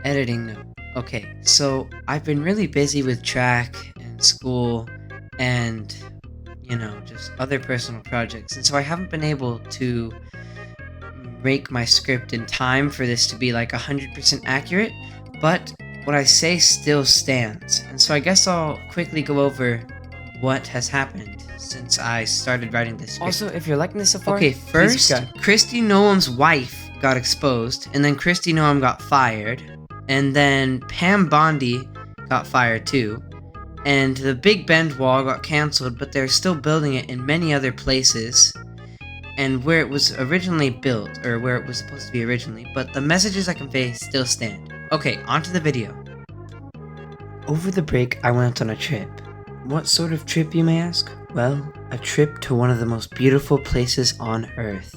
Editing note. Okay, so I've been really busy with track and school and, just other personal projects. And so I haven't been able to make my script in time for this to be like 100% accurate, but what I say still stands. And so I guess I'll quickly go over what has happened since I started writing this script. Also, if you're liking this so far, Okay, please first, subscribe. Kristi Noam's wife got exposed, and then Kristi Noam got fired, and then Pam Bondi got fired too, and the Big Bend wall got cancelled, but they're still building it in many other places, and where it was originally built, or where it was supposed to be originally, but the messages I convey still stand. Okay, onto the video. Over the break, I went on a trip. What sort of trip, you may ask? Well, a trip to one of the most beautiful places on Earth.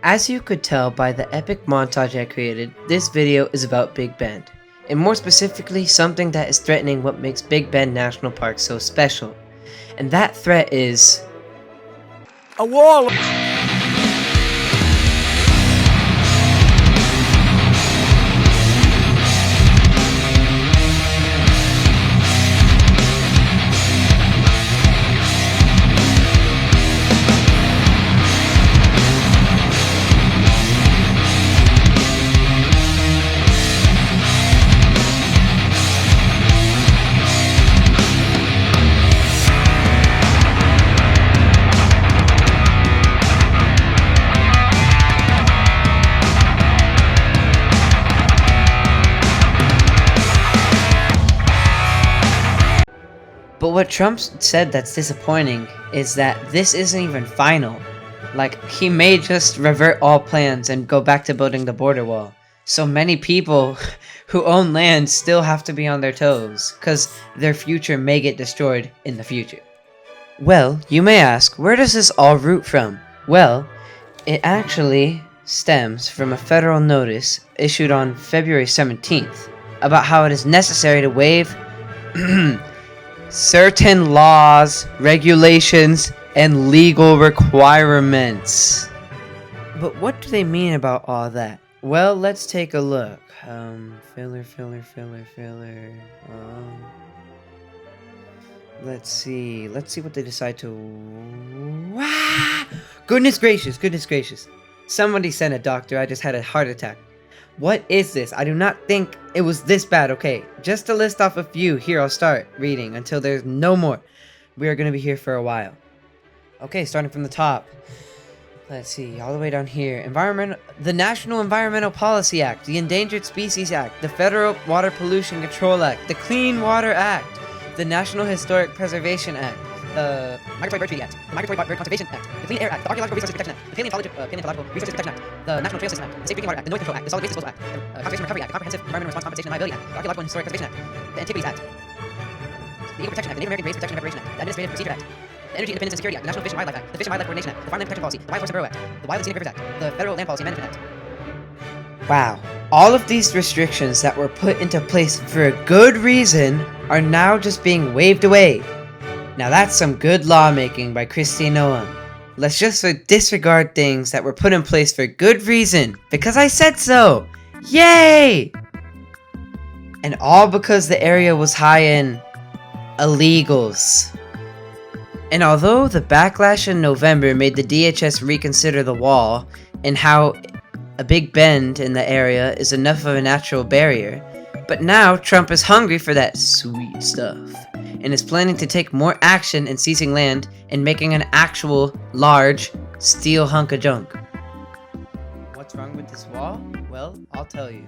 As you could tell by the epic montage I created, this video is about Big Bend, and more specifically something that is threatening what makes Big Bend National Park so special. And that threat is... A wall! But what Trump said that's disappointing is that this isn't even final. Like, he may just revert all plans and go back to building the border wall. So many people who own land still have to be on their toes, cause their future may get destroyed in the future. Well, you may ask, where does this all root from? Well, it actually stems from a federal notice issued on February 17th about how it is necessary to waive certain laws, regulations, and legal requirements. But what do they mean about all that? Well, let's take a look. Filler. Let's see what they decide to... Goodness gracious. Somebody sent a doctor, I just had a heart attack. What is this? I do not think it was this bad. Okay, just to list off a few, here I'll start reading until there's no more. We are going to be here for a while. Okay, starting from the top. Let's see, all the way down here. The National Environmental Policy Act, the Endangered Species Act, the Federal Water Pollution Control Act, the Clean Water Act, the National Historic Preservation Act, the Migratory Bird Treaty Act, the Migratory Bird Conservation Act, the Clean Air Act, the Archaeological Resources Protection Act, the Paleontological Resources Protection Act, the National Trail System Act, the Safe Drinking Water Act, the Noise Control Act, the Solid Waste Disposal Act, the Conservation Recovery Act, the Comprehensive Environmental Response Compensation and Liability Act, the Archaeological and Historic Preservation Act, the Antiquities Act, the Equal Protection Act, the Native American Race Protection and Reparation Act, the Administrative Procedure Act, the Energy Independence and Security Act, the National Fish and Wildlife Act, the Fish and Wildlife Coordination Act, the Farmland Protection Policy, the Wildlife and Borough Act, the Wild and Scenic Rivers Act, the Federal Land Policy Amendment Act. Wow. All of these restrictions that were put into place for a good reason are now just being waved away. Now that's some good lawmaking by Kristi Noem. Let's just disregard things that were put in place for good reason, because I said so! Yay! And all because the area was high in illegals. And although the backlash in November made the DHS reconsider the wall and how a big bend in the area is enough of a natural barrier, but now Trump is hungry for that sweet stuff and is planning to take more action in seizing land and making an actual large steel hunk of junk. What's wrong with this wall? Well, I'll tell you.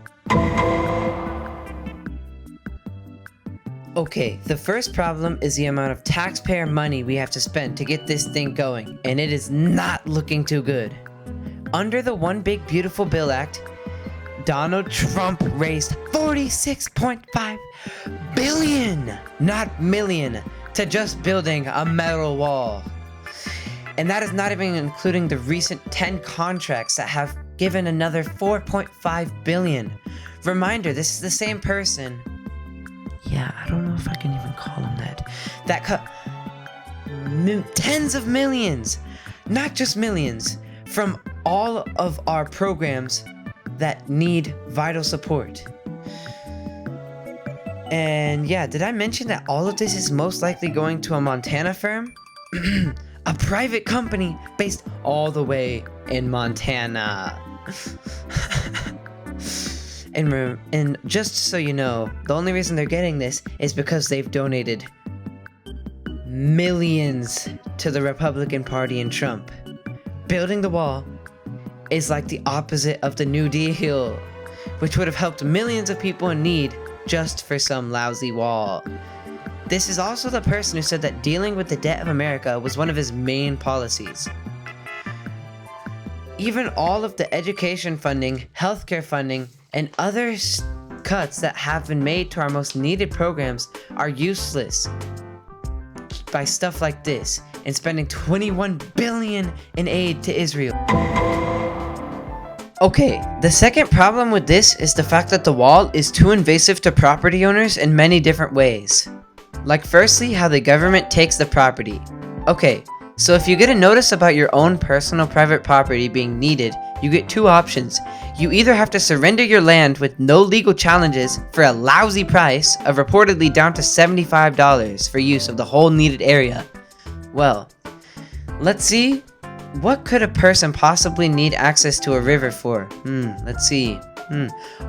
Okay, the first problem is the amount of taxpayer money we have to spend to get this thing going, and it is not looking too good. Under the One Big Beautiful Bill Act, Donald Trump raised $46.5 billion, not million, to just building a metal wall. And that is not even including the recent 10 contracts that have given another $4.5 billion. Reminder, this is the same person. Yeah, I don't know if I can even call him that. That cut tens of millions, not just millions, from all of our programs that need vital support. And yeah, did I mention that all of this is most likely going to a Montana firm? A private company based all the way in Montana. And just so you know, the only reason they're getting this is because they've donated millions to the Republican Party and Trump. Building the wall is like the opposite of the New Deal, which would have helped millions of people in need just for some lousy wall. This is also the person who said that dealing with the debt of America was one of his main policies. Even all of the education funding, healthcare funding, and other cuts that have been made to our most needed programs are useless by stuff like this and spending $21 billion in aid to Israel. Okay, the second problem with this is the fact that the wall is too invasive to property owners in many different ways. Like firstly, how the government takes the property. Okay, so if you get a notice about your own personal private property being needed, you get two options. You either have to surrender your land with no legal challenges for a lousy price of reportedly down to $75 for use of the whole needed area. Well, let's see. What could a person possibly need access to a river for? Let's see.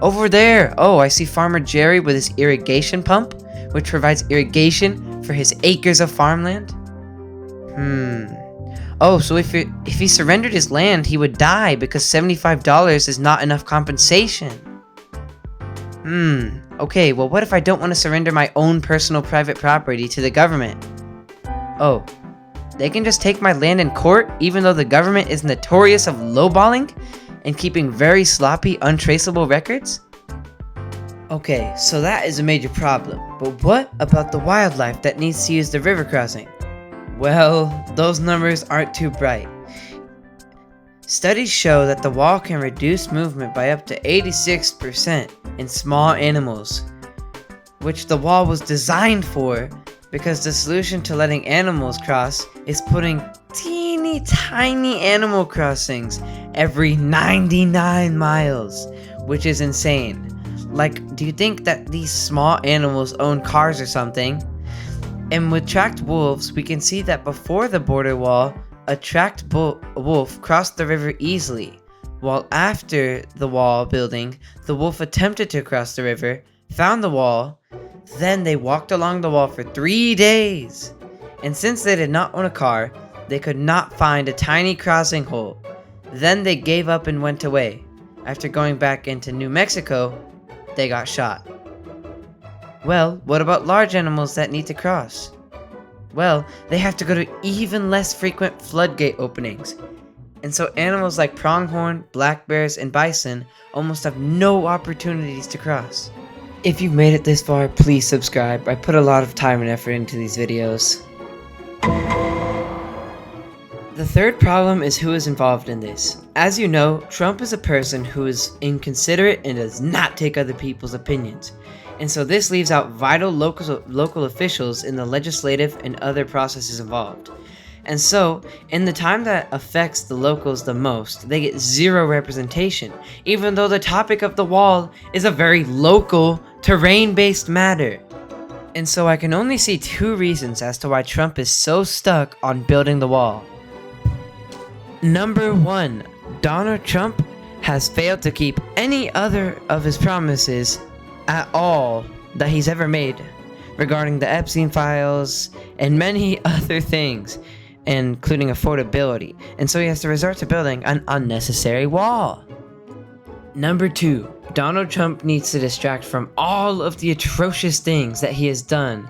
Over there. Oh, I see Farmer Jerry with his irrigation pump, which provides irrigation for his acres of farmland. Oh, so if he surrendered his land, he would die because $75 is not enough compensation. Okay, well what if I don't want to surrender my own personal private property to the government? Oh, they can just take my land in court even though the government is notorious of lowballing and keeping very sloppy, untraceable records? Okay, so that is a major problem, but what about the wildlife that needs to use the river crossing? Well, those numbers aren't too bright. Studies show that the wall can reduce movement by up to 86% in small animals, which the wall was designed for, because the solution to letting animals cross is putting teeny tiny animal crossings every 99 miles, which is insane. Like, do you think that these small animals own cars or something? And with tracked wolves, we can see that before the border wall, a tracked wolf crossed the river easily, while after the wall building, the wolf attempted to cross the river, found the wall, then they walked along the wall for 3 days. And since they did not own a car, they could not find a tiny crossing hole. Then they gave up and went away. After going back into New Mexico, they got shot. Well, what about large animals that need to cross? Well, they have to go to even less frequent floodgate openings. And so animals like pronghorn, black bears, and bison almost have no opportunities to cross. If you've made it this far, please subscribe. I put a lot of time and effort into these videos. The third problem is who is involved in this. As you know, Trump is a person who is inconsiderate and does not take other people's opinions. And so this leaves out vital local officials in the legislative and other processes involved. And so, in the time that affects the locals the most, they get zero representation, even though the topic of the wall is a very local, terrain-based matter. And so I can only see two reasons as to why Trump is so stuck on building the wall. Number 1, Donald Trump has failed to keep any other of his promises at all that he's ever made regarding the Epstein files and many other things, including affordability, and so he has to resort to building an unnecessary wall. Number 2, Donald Trump needs to distract from all of the atrocious things that he has done,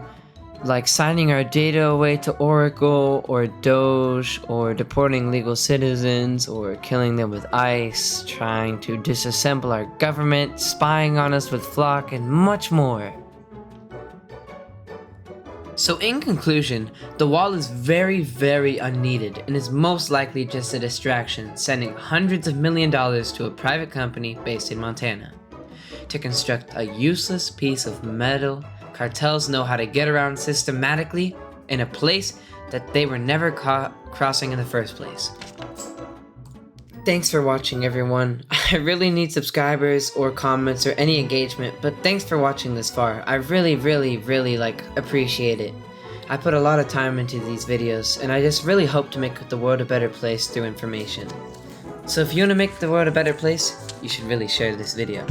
like signing our data away to Oracle, or Doge, or deporting legal citizens, or killing them with ICE, trying to disassemble our government, spying on us with Flock, and much more. So in conclusion, the wall is very, very unneeded and is most likely just a distraction, sending hundreds of millions of dollars to a private company based in Montana to construct a useless piece of metal cartels know how to get around systematically in a place that they were never crossing in the first place. Thanks for watching, everyone. I really need subscribers or comments or any engagement, but thanks for watching this far. I really appreciate it. I put a lot of time into these videos, and I just really hope to make the world a better place through information. So if you want to make the world a better place, you should really share this video.